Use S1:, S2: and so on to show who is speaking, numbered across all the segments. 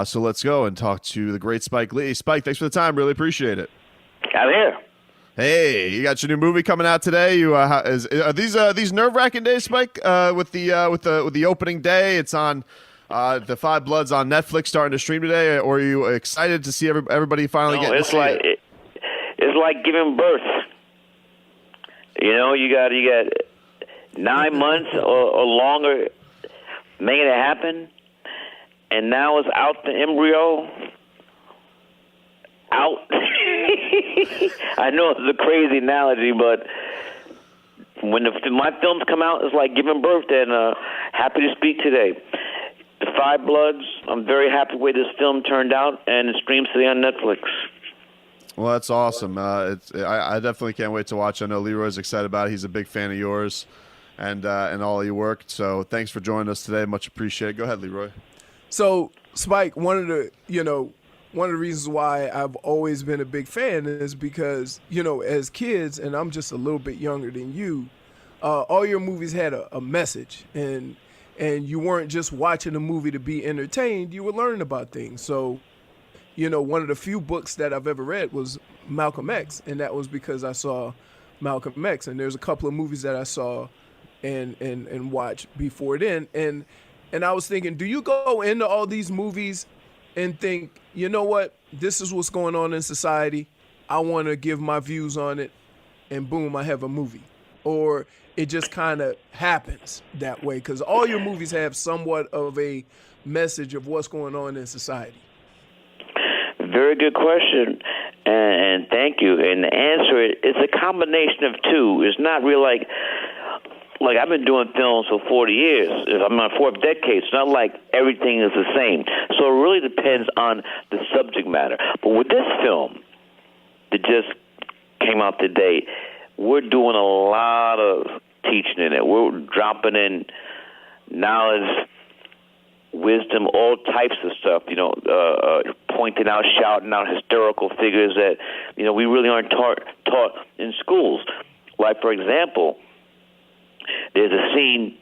S1: So let's go and talk to the great Spike Lee. Spike, thanks for the time. Really appreciate it.
S2: I'm here.
S1: Hey, you got your new movie coming out today. Are these nerve-wracking days, Spike? With the opening day, it's on the Five Bloods on Netflix, starting to stream today. Or are you excited to see everybody finally get to see it?
S2: It's like giving birth. You got 9 months or longer making it happen, and now it's out the embryo. Out. I know it's a crazy analogy, but when my films come out, it's like giving birth, and happy to speak today. The Five Bloods, I'm very happy the way this film turned out, and it streams today on Netflix.
S1: Well, that's awesome. I definitely can't wait to watch. I know Leroy's excited about it. He's a big fan of yours and all your work. So thanks for joining us today. Much appreciated. Go ahead, Leroy.
S3: So, Spike, one of the reasons why I've always been a big fan is because, as kids, and I'm just a little bit younger than you, all your movies had a message, and you weren't just watching a movie to be entertained, you were learning about things. So, one of the few books that I've ever read was Malcolm X, and that was because I saw Malcolm X. And there's a couple of movies that I saw and watched before then. And I was thinking, do you go into all these movies and think, you know what, this is what's going on in society, I want to give my views on it, and boom, I have a movie? Or it just kind of happens that way? Because all your movies have somewhat of a message of what's going on in society.
S2: Very good question, and thank you. And the answer is a combination of two. It's not really like I've been doing films for 40 years. I'm on fourth decade. It's not like everything is the same. So it really depends on the subject matter. But with this film that just came out today, we're doing a lot of teaching in it. We're dropping in knowledge, wisdom, all types of stuff, pointing out, shouting out historical figures that, we really aren't taught in schools. Like, for example, there's a scene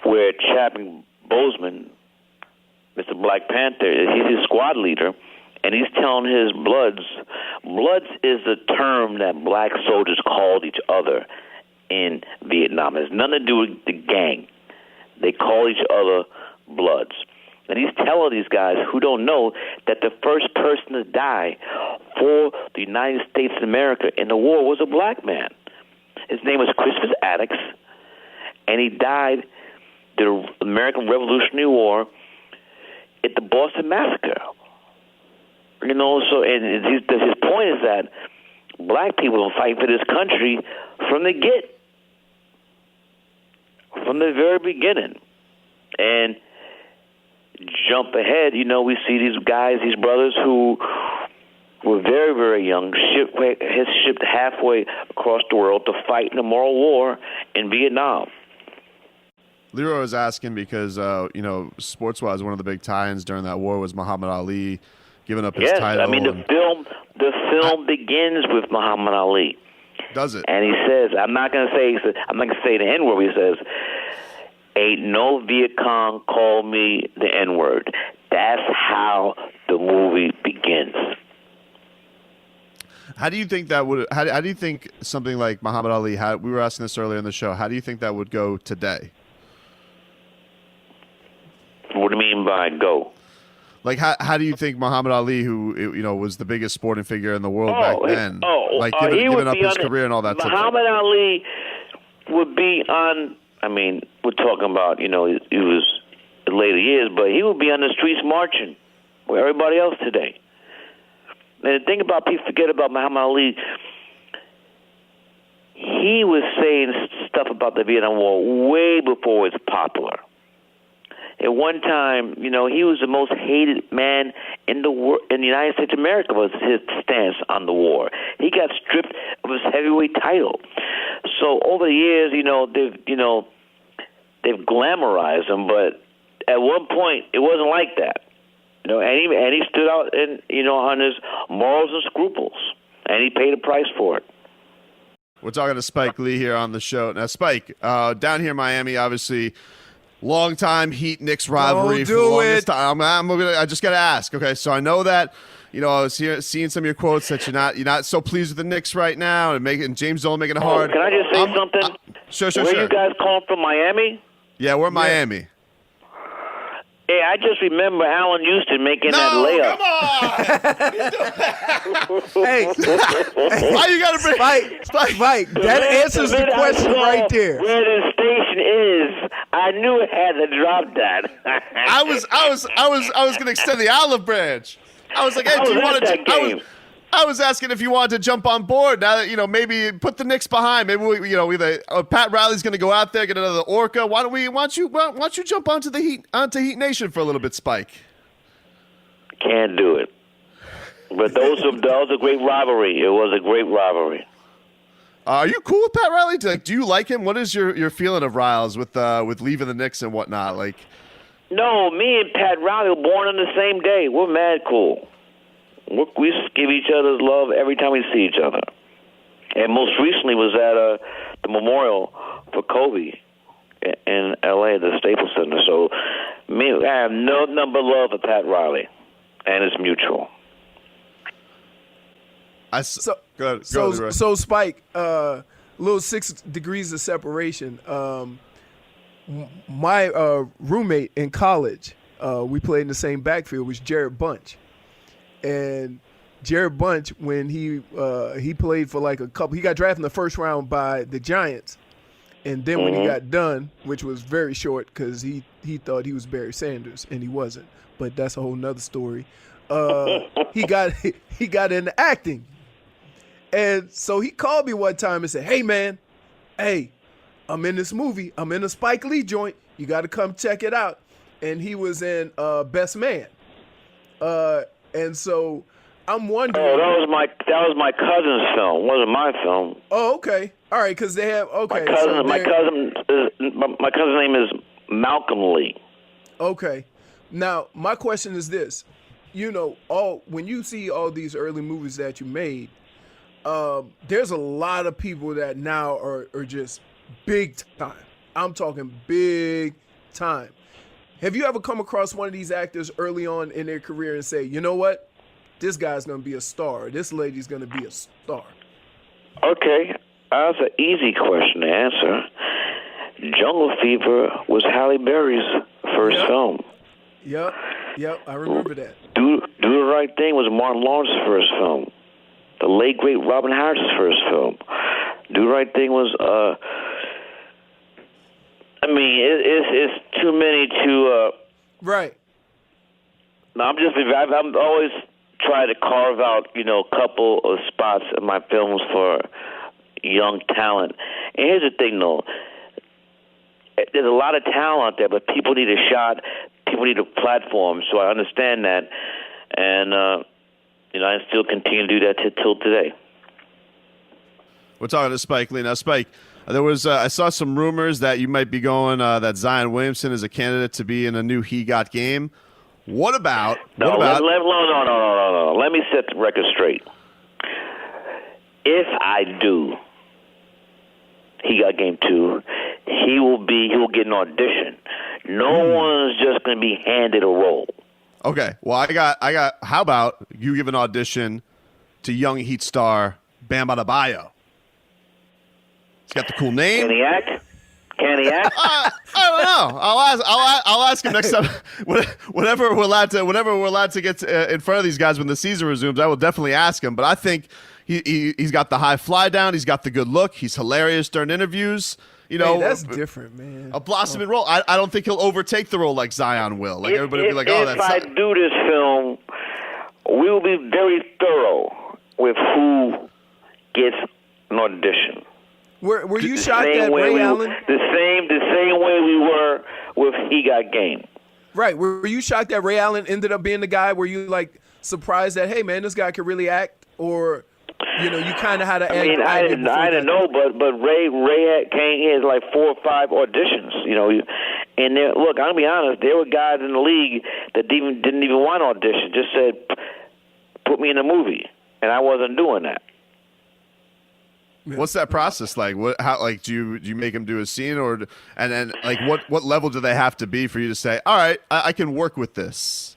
S2: where Chadwick Boseman, Mr. Black Panther, he's his squad leader, and he's telling his Bloods is the term that black soldiers called each other in Vietnam. It has nothing to do with the gang. They call each other Bloods. And he's telling these guys who don't know that the first person to die for the United States of America in the war was a black man. His name was Crispus Attucks, and he died the American Revolutionary War at the Boston Massacre. So and his point is that black people are fighting for this country from the very beginning. And jump ahead, we see these guys, these brothers who were very, very young, shipped halfway across the world to fight in the moral war in Vietnam.
S1: Leroy was asking because, sports-wise, one of the big tie-ins during that war was Muhammad Ali giving up his title.
S2: Yes, I mean, the film begins with Muhammad Ali.
S1: Does it?
S2: And he says, I'm not going to say the N-word, he says, ain't no Viet Cong call me the N-word. That's how the movie begins.
S1: How do you think that would? How do you think something like Muhammad Ali? We were asking this earlier in the show. How do you think that would go today?
S2: What do you mean by go?
S1: Like, how do you think Muhammad Ali, who was the biggest sporting figure in the world back then, giving up his career and all that?
S2: Muhammad Ali would be on. I mean, we're talking about he was in later years, but he would be on the streets marching with everybody else today. And the thing about people forget about Muhammad Ali, he was saying stuff about the Vietnam War way before it was popular. At one time, he was the most hated man in the United States of America was his stance on the war. He got stripped of his heavyweight title. So over the years, they've glamorized him, but at one point it wasn't like that. And he stood out on his morals and scruples, and he paid a price for it.
S1: We're talking to Spike Lee here on the show. Now, Spike, down here in Miami, obviously, long-time Heat-Knicks rivalry
S3: Don't
S1: for the
S3: do
S1: longest
S3: it.
S1: time. I just got to ask. Okay, so I know that, I was seeing some of your quotes that you're not so pleased with the Knicks right now, and James Dolan making it hard.
S2: Can I just say something?
S1: Sure.
S2: Where you guys calling from, Miami?
S1: Yeah, we're Miami.
S2: Hey, I just remember Allen Houston making that layup.
S1: Come on!
S3: Hey,
S1: Why you got to bring
S3: Spike, that answers the question right there.
S2: Where the station is, I knew it had to drop that.
S1: I was going to extend the olive branch. I was like, hey, do you want to? I was asking if you wanted to jump on board. Now that maybe put the Knicks behind. Maybe Pat Riley's going to go out there, get another Orca. Why don't you jump onto Heat Nation for a little bit, Spike?
S2: Can't do it. But that was a great rivalry. It was a great rivalry.
S1: Are you cool with Pat Riley? Do you like him? What is your feeling of Riles with leaving the Knicks and whatnot? Like,
S2: no, me and Pat Riley were born on the same day. We're mad cool. We give each other's love every time we see each other. And most recently was at the memorial for Kobe in L.A. at the Staples Center. So I have no number of love for Pat Riley, and it's mutual.
S1: Go ahead,
S3: So Spike, little 6 degrees of separation. My roommate in college, we played in the same backfield, was Jared Bunch. And Jared Bunch, when he played for like a couple, he got drafted in the first round by the Giants, and then when he got done, which was very short because he thought he was Barry Sanders and he wasn't, but that's a whole nother story. He got into acting, and so he called me one time and said, "Hey man, I'm in this movie. I'm in a Spike Lee joint. You got to come check it out." And he was in Best Man. And so I'm wondering.
S2: Oh, that was my cousin's film. It wasn't my film.
S3: Oh, okay. All right, because they have okay.
S2: My cousin's name is Malcolm Lee.
S3: Okay. Now my question is this: when you see all these early movies that you made, there's a lot of people that now are just big time. I'm talking big time. Have you ever come across one of these actors early on in their career and say, you know what, this guy's going to be a star, this lady's going to be a star? Okay,
S2: that's an easy question to answer. Jungle Fever was Halle Berry's first film.
S3: Yep, I remember that.
S2: Do the Right Thing was Martin Lawrence's first film. The late, great Robin Harris's first film. Do the Right Thing was... it's too many to.
S3: Right.
S2: No, I'm always trying to carve out, a couple of spots in my films for young talent. And here's the thing, though. There's a lot of talent out there, but people need a shot. People need a platform. So I understand that, and I still continue to do that till today.
S1: We're talking to Spike Lee now. Spike, there was I saw some rumors that you might be going that Zion Williamson is a candidate to be in a new He Got game. What about?
S2: No. Let me set the record straight. If I do He Got Game 2, he will get an audition. No one's just going to be handed a role.
S1: Okay. Well, I got. How about you give an audition to young Heat star Bam Adebayo? He's got the cool name.
S2: Can he act?
S1: I don't know. I'll ask him next time. Whenever we're allowed to get in front of these guys when the season resumes, I will definitely ask him. But I think he's got the high fly down. He's got the good look. He's hilarious during interviews.
S3: That's different, man.
S1: A blossoming role. I don't think he'll overtake the role like Zion will. Like everybody will be like, "Oh, that's."
S2: If I do this film, we will be very thorough with who gets an audition.
S3: Were you shocked at Ray Allen?
S2: The same way we were with He Got Game.
S3: Right. Were you shocked that Ray Allen ended up being the guy? Were you surprised that, hey man, this guy could really act? Or you kind of had to.
S2: I didn't know, but Ray he has like 4 or 5 auditions. And look, I'm gonna be honest. There were guys in the league that didn't even want audition. Just said, "Put me in a movie," and I wasn't doing that.
S1: What's that process like? Do you make him do a scene, and then like what level do they have to be for you to say, all right, I can work with this?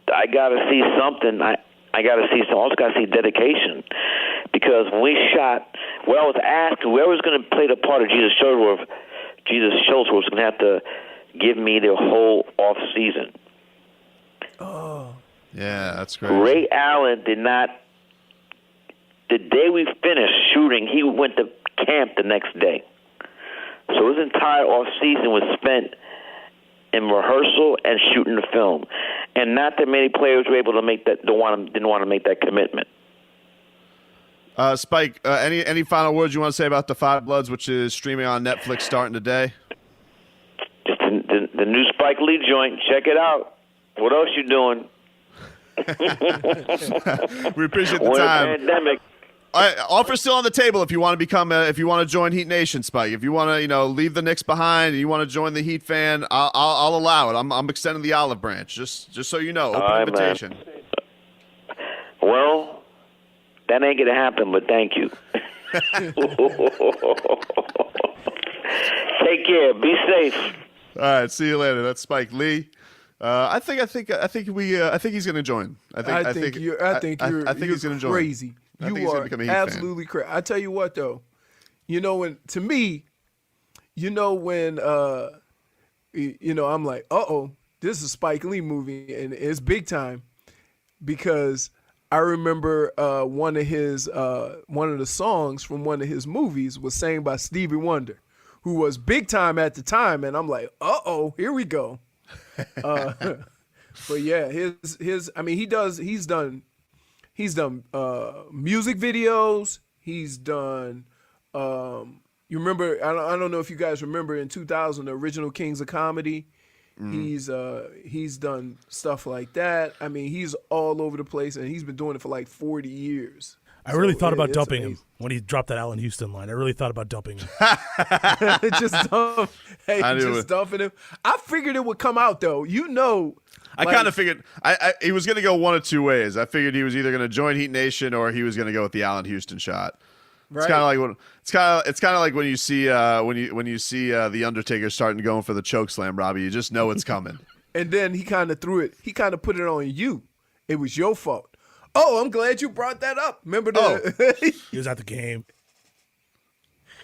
S2: I got to see something. I got to see some. Also got to see dedication, because when we shot, I was asked whoever's going to play the part of Jesus Shuttlesworth was going to have to give me their whole off season.
S3: Oh,
S1: yeah, that's great.
S2: Ray Allen did not. The day we finished shooting, he went to camp the next day. So his entire off season was spent in rehearsal and shooting the film, and not that many players were able to make that. Didn't want to make that commitment.
S1: Spike, any final words you want to say about The Five Bloods, which is streaming on Netflix starting today?
S2: Just the new Spike Lee joint. Check it out. What else you doing?
S1: We appreciate the
S2: We're in a
S1: time.
S2: pandemic.
S1: Offer still on the table if you want to join Heat Nation, Spike. If you want to, leave the Knicks behind and you want to join the Heat fan, I'll allow it. I'm extending the olive branch, just so you know. Open
S2: right,
S1: invitation.
S2: Man. Well, that ain't gonna happen, but thank you. Take care. Be safe.
S1: All right, see you later. That's Spike Lee. I think he's going to join. I think he's going to join.
S3: Crazy. You are absolutely crazy. I tell you what, though, when I'm like, this is a Spike Lee movie and it's big time, because I remember one of the songs from one of his movies was sang by Stevie Wonder, who was big time at the time, and I'm like, here we go. But yeah, he's done music videos. He's done you remember, I don't know if you guys remember in 2000 the original Kings of Comedy. He's done stuff like that. I mean, he's all over the place, and he's been doing it for like 40 years.
S4: I really thought about dumping him when he dropped that Allen Houston line. I really thought about dumping him.
S3: Just dumping him. I figured it would come out, though.
S1: I kind of figured he was going to go one of two ways. I figured he was either going to join Heat Nation or he was going to go with the Allen Houston shot. Right. It's kind of like when you see the Undertaker starting going for the choke slam, Robbie. You just know it's coming.
S3: And then he kind of threw it. He kind of put it on you. It was your fault. Oh, I'm glad you brought that up. Remember
S4: he was at the game.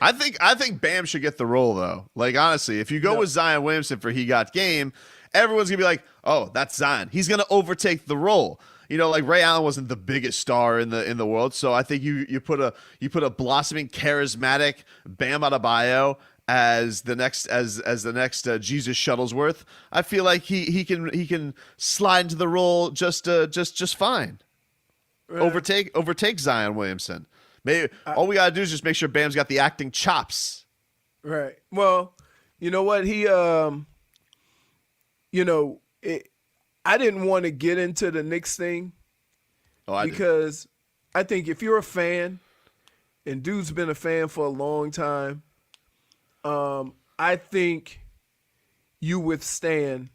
S1: I think Bam should get the role, though. Like, honestly, if you go with Zion Williamson for He Got Game, everyone's gonna be like, "Oh, that's Zion. He's gonna overtake the role." Like Ray Allen wasn't the biggest star in the world, so I think you put a blossoming, charismatic Bam Adebayo as the next Jesus Shuttlesworth. I feel like he can slide into the role just fine. Right. Overtake Zion Williamson. Maybe all we gotta do is just make sure Bam's got the acting chops.
S3: Right. Well, you know what? I didn't want to get into the Knicks thing because I think if you're a fan, and dude's been a fan for a long time, I think you withstand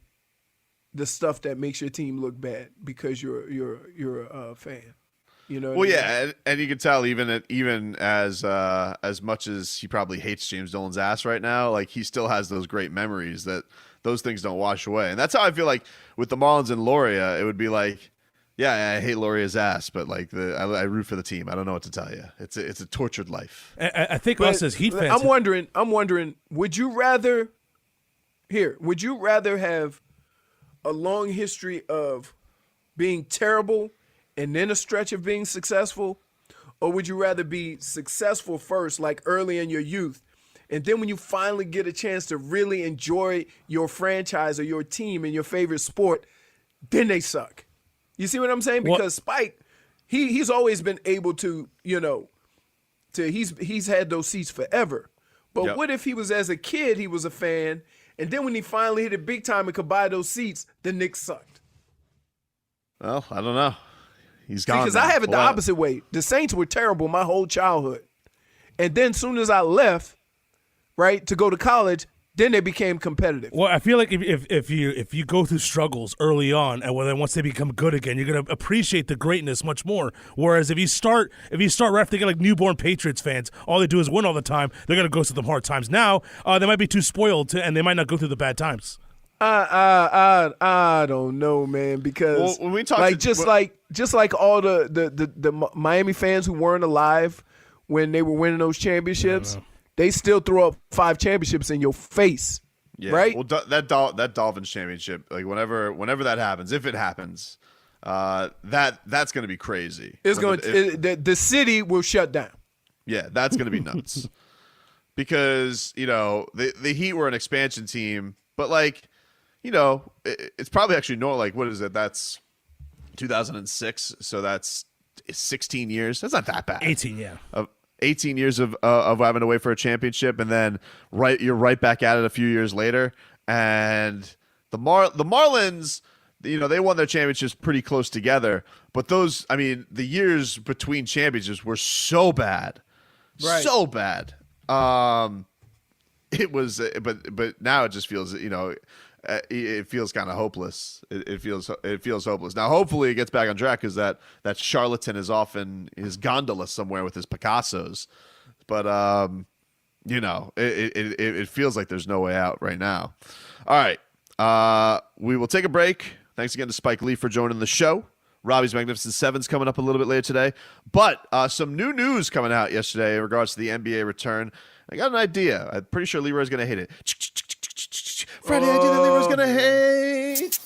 S3: the stuff that makes your team look bad because you're a fan.
S1: Yeah, and you can tell even as much as he probably hates James Dolan's ass right now, like he still has those great memories that those things don't wash away. And that's how I feel like with the Marlins and Loria, it would be like, yeah, I hate Loria's ass, but like I root for the team. I don't know what to tell you. It's a tortured life.
S4: I think us as Heat fans.
S3: I'm wondering, would you rather have a long history of being terrible and then a stretch of being successful, or would you rather be successful first, like early in your youth, and then when you finally get a chance to really enjoy your franchise or your team and your favorite sport, then they suck? You see what I'm saying? Because Spike, he's always been able to, he's had those seats forever. But what if he was, as a kid, he was a fan, and then when he finally hit it big time and could buy those seats, the Knicks sucked?
S1: Well, I don't know. He's gone.
S3: Because I have it the opposite way. The Saints were terrible my whole childhood. And then as soon as I left, right, to go to college, then they became competitive.
S4: Well, I feel like if you go through struggles early on, and then once they become good again, you're gonna appreciate the greatness much more. Whereas if you start right after they get like newborn Patriots fans, all they do is win all the time. They're gonna go through the hard times. Now they might be too spoiled and they might not go through the bad times.
S3: I don't know, man, because
S1: when we talk
S3: just like all the Miami fans who weren't alive when they were winning those championships, they still throw up 5 championships in your face.
S1: Yeah.
S3: Right?
S1: Well, that Dolphins championship, like whenever that happens, if it happens, that's going to be crazy.
S3: It's the city will shut down.
S1: Yeah, that's going to be nuts. Because, the Heat were an expansion team, but it's probably actually what is it? That's 2006, so that's 16 years. That's not that bad.
S4: 18, yeah.
S1: 18 years of having to wait for a championship, and then you're right back at it a few years later. And the Marlins, they won their championships pretty close together. But the years between championships were so bad,
S3: right.
S1: So bad. It was, but now it just feels, it feels kind of hopeless. It feels hopeless. Now, hopefully, it gets back on track because that charlatan is off in his gondola somewhere with his Picassos. But it feels like there's no way out right now. All right, we will take a break. Thanks again to Spike Lee for joining the show. Robbie's Magnificent Seven's coming up a little bit later today. But some new news coming out yesterday in regards to the NBA return. I got an idea. I'm pretty sure Leroy's going to hit it. Friday idea that Leroy's going to hate.